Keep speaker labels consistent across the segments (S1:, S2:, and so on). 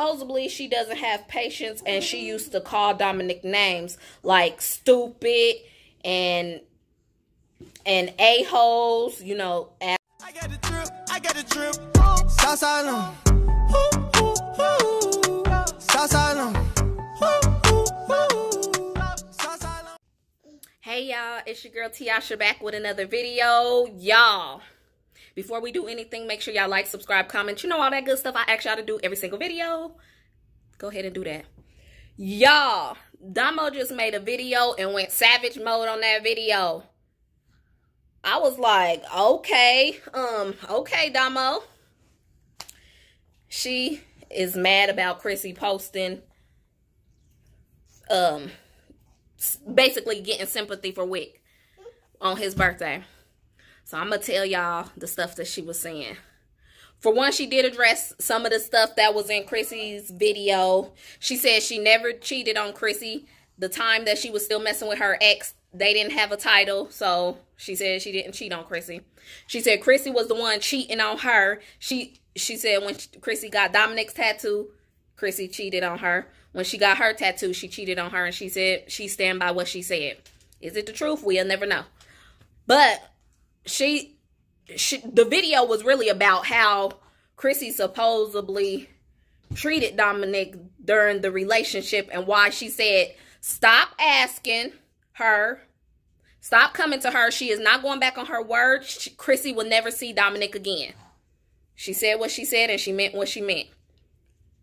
S1: supposedly she doesn't have patience, and she used to call Dominic names like stupid and a-holes, you know. I got the trip. Southside. Hey y'all, it's your girl Teosha back with another video. Y'all, before we do anything, make sure y'all like, subscribe, comment, you know, all that good stuff I ask y'all to do every single video. Go ahead and do that. Y'all, Domo just made a video and went savage mode on that video. I was like, okay, Domo. She is mad about Crissy posting, basically getting sympathy for Wick on his birthday. So I'm going to tell y'all the stuff that she was saying. For one, she did address some of the stuff that was in Crissy's video. She said she never cheated on Crissy. The time that she was still messing with her ex, they didn't have a title. So she said she didn't cheat on Crissy. She said Crissy was the one cheating on her. She said when Crissy got Dominic's tattoo, Crissy cheated on her. When she got her tattoo, she cheated on her. And she said she stand by what she said. Is it the truth? We'll never know. But the video was really about how Crissy supposedly treated Dominic during the relationship, and why she said stop asking her, stop coming to her. She is not going back on her word. Crissy will never see Dominic again. She said what she said, and she meant what she meant.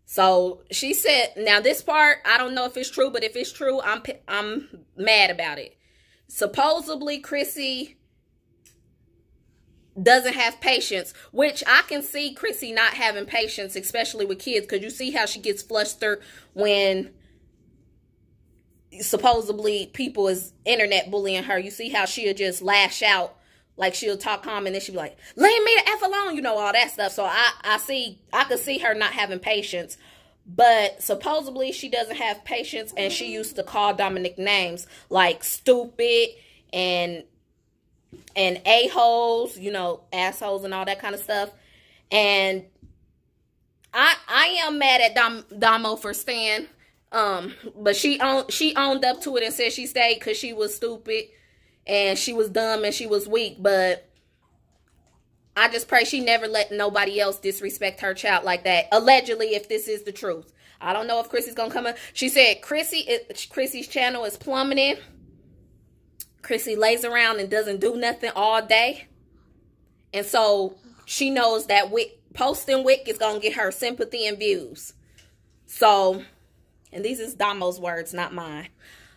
S1: So she said, now this part, I don't know if it's true, but if it's true, I'm mad about it. Supposedly Crissy doesn't have patience, which I can see Crissy not having patience, especially with kids, because you see how she gets flustered when supposedly people is internet bullying her. You see how she'll just lash out, like she'll talk calm and then she'll be like, leave me the F alone, you know, all that stuff. So I could see her not having patience. But supposedly she doesn't have patience, and she used to call Dominic names like stupid and a-holes, you know, assholes and all that kind of stuff. And I am mad at Domo for staying. But she owned up to it and said she stayed because she was stupid and she was dumb and she was weak. But I just pray she never let nobody else disrespect her child like that. Allegedly, if this is the truth. I don't know if Crissy's gonna come in. She said Crissy's channel is plummeting. Crissy lays around and doesn't do nothing all day. And so she knows that posting Wick is going to get her sympathy and views. So, and these is Domo's words, not mine.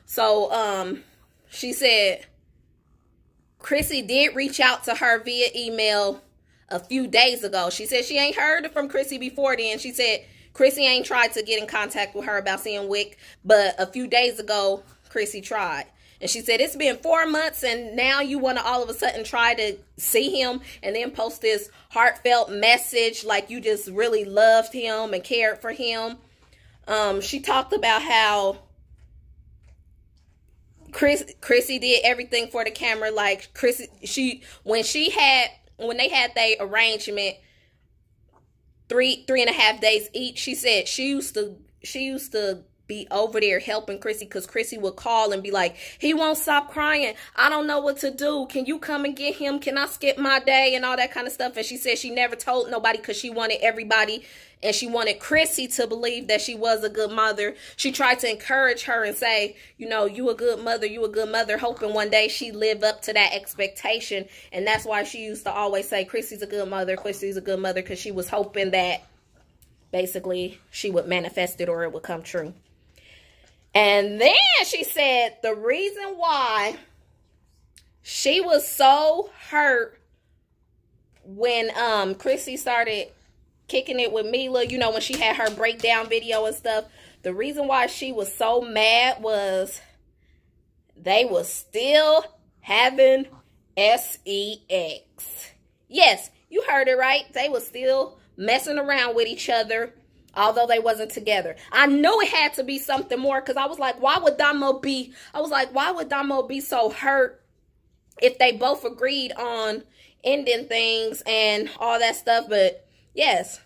S1: So, she said Crissy did reach out to her via email a few days ago. She said she ain't heard from Crissy before then. She said Crissy ain't tried to get in contact with her about seeing Wick, but a few days ago, Crissy tried. And she said, it's been 4 months and now you want to all of a sudden try to see him and then post this heartfelt message like you just really loved him and cared for him. She talked about how Crissy did everything for the camera. Like Crissy, when they had their arrangement, 3.5 days each, she said she used to be over there helping Crissy, because Crissy would call and be like, he won't stop crying. I don't know what to do. Can you come and get him? Can I skip my day? And all that kind of stuff. And she said she never told nobody because she wanted everybody, and she wanted Crissy to believe that she was a good mother. She tried to encourage her and say, you know, you a good mother, hoping one day she live up to that expectation. And that's why she used to always say, Crissy's a good mother, because she was hoping that basically she would manifest it or it would come true. And then she said the reason why she was so hurt when Crissy started kicking it with Mila, you know, when she had her breakdown video and stuff, the reason why she was so mad was they was still having sex. Yes, you heard it right. They was still messing around with each other, although they wasn't together. I know it had to be something more, because I was like, why would Domo be so hurt if they both agreed on ending things and all that stuff? But yes,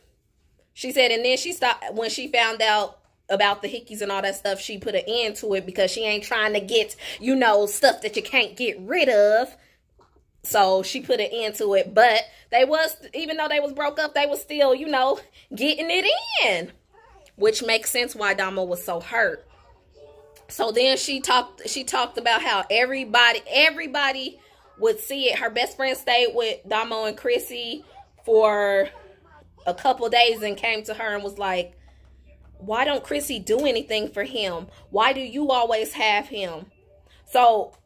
S1: She said, and then she stopped when she found out about the hickeys and all that stuff. She put an end to it because she ain't trying to get, you know, stuff that you can't get rid of. So she put an end to it. But they was, even though they was broke up, they was still, you know, getting it in. Which makes sense why Domo was so hurt. So then she talked about how everybody would see it. Her best friend stayed with Domo and Crissy for a couple days and came to her and was like, why don't Crissy do anything for him? Why do you always have him? So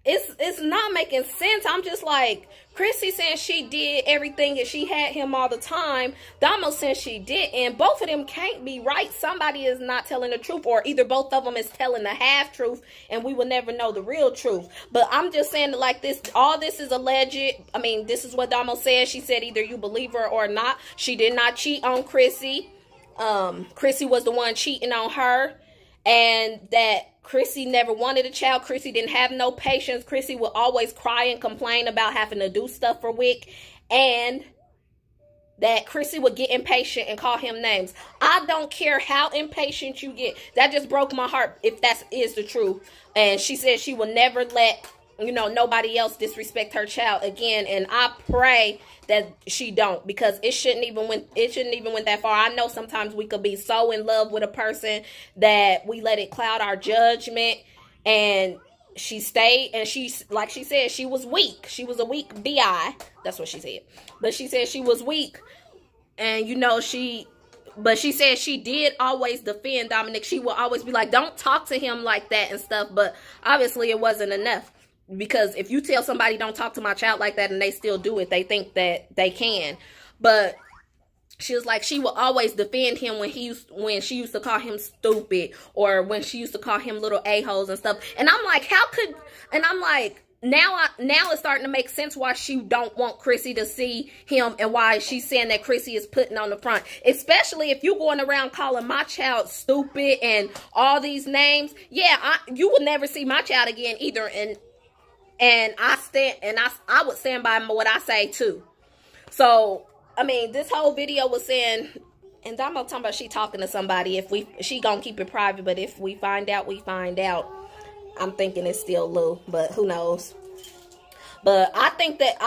S1: it's not making sense. I'm just like, Crissy saying she did everything and she had him all the time. Domo saying she didn't. Both of them can't be right. Somebody is not telling the truth, or either both of them is telling the half truth and we will never know the real truth. But I'm just saying that, like, this, all this is alleged. I mean, this is what Domo said. She said either you believe her or not. She did not cheat on Crissy. Crissy was the one cheating on her, and that Crissy never wanted a child. Crissy didn't have no patience. Crissy would always cry and complain about having to do stuff for Wick, and that Crissy would get impatient and call him names. I don't care how impatient you get. That just broke my heart if that is the truth. And she said she will never let, you know, nobody else disrespect her child again. And I pray that she don't, because it shouldn't even went that far. I know sometimes we could be so in love with a person that we let it cloud our judgment. And she stayed, and she's, like she said, she was weak. She was a weak BI. That's what she said. But she said she was weak. And, you know, but she said she did always defend Dominic. She will always be like, don't talk to him like that and stuff. But obviously it wasn't enough. Because if you tell somebody don't talk to my child like that and they still do it, they think that they can. But she was like, she will always defend him when she used to call him stupid, or when she used to call him little a-holes and stuff. And I'm like, now it's starting to make sense why she don't want Crissy to see him, and why she's saying that Crissy is putting on the front. Especially if you going around calling my child stupid and all these names. Yeah, you will never see my child again either. And I would stand by what I say too. So, I mean, this whole video was saying, and Domo talking about she talking to somebody. She gonna keep it private, but if we find out, we find out. I'm thinking it's still Lou, but who knows? But I think that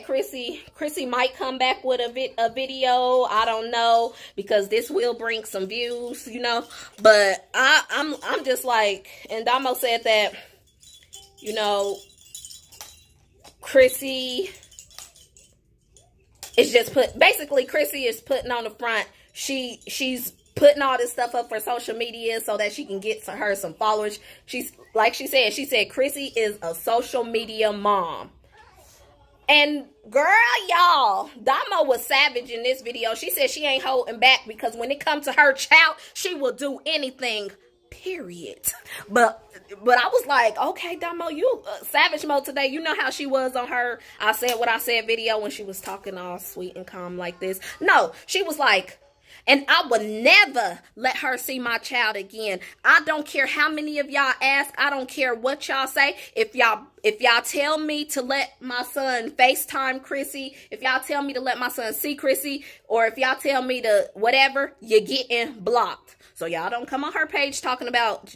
S1: Crissy might come back with a video. I don't know, because this will bring some views, you know. But I'm just like, and Domo said that, you know, Crissy is just basically Crissy is putting on the front. She's putting all this stuff up for social media so that she can get her some followers. She said Crissy is a social media mom. And girl, y'all, Domo was savage in this video. She said she ain't holding back, because when it comes to her child, she will do anything, period. But I was like, okay, Domo, you savage mode today. You know how she was on her I Said What I Said video when she was talking all sweet and calm like this. No, she was like, and I would never let her see my child again. I don't care how many of y'all ask. I don't care what y'all say. If y'all tell me to let my son FaceTime Crissy, if y'all tell me to let my son see Crissy, or if y'all tell me to whatever, you're getting blocked. So y'all don't come on her page talking about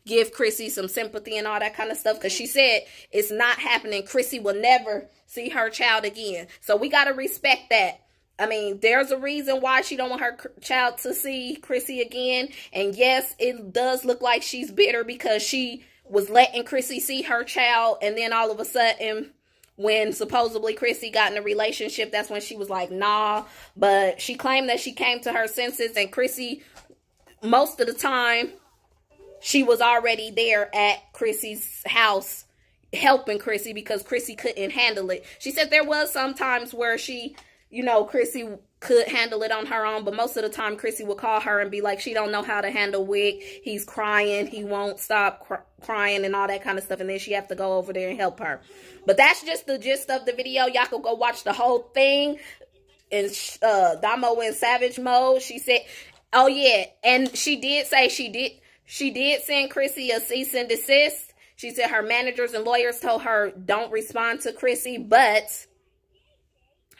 S1: give Crissy some sympathy and all that kind of stuff, because she said it's not happening. Crissy will never see her child again. So we got to respect that. I mean, there's a reason why she don't want her child to see Crissy again. And yes, it does look like she's bitter, because she was letting Crissy see her child, and then all of a sudden, when supposedly Crissy got in a relationship, that's when she was like, nah. But she claimed that she came to her senses, and Crissy, most of the time, she was already there at Crissy's house helping Crissy, because Crissy couldn't handle it. She said there was some times where she, you know, Crissy could handle it on her own, but most of the time Crissy would call her and be like, she don't know how to handle Wick. He's crying. He won't stop crying and all that kind of stuff. And then she have to go over there and help her. But that's just the gist of the video. Y'all can go watch the whole thing. And Domo in savage mode. She said, oh yeah, and she did say she did send Crissy a cease and desist. She said her managers and lawyers told her don't respond to Crissy, but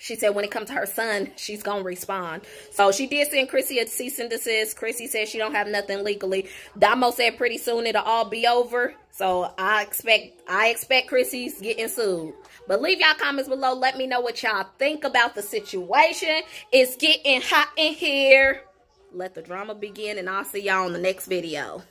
S1: She said when it comes to her son, she's going to respond. So she did send Crissy a cease and desist. Crissy said she don't have nothing legally. Domo said pretty soon it'll all be over. So I expect Crissy's getting sued. But leave y'all comments below. Let me know what y'all think about the situation. It's getting hot in here. Let the drama begin, and I'll see y'all on the next video.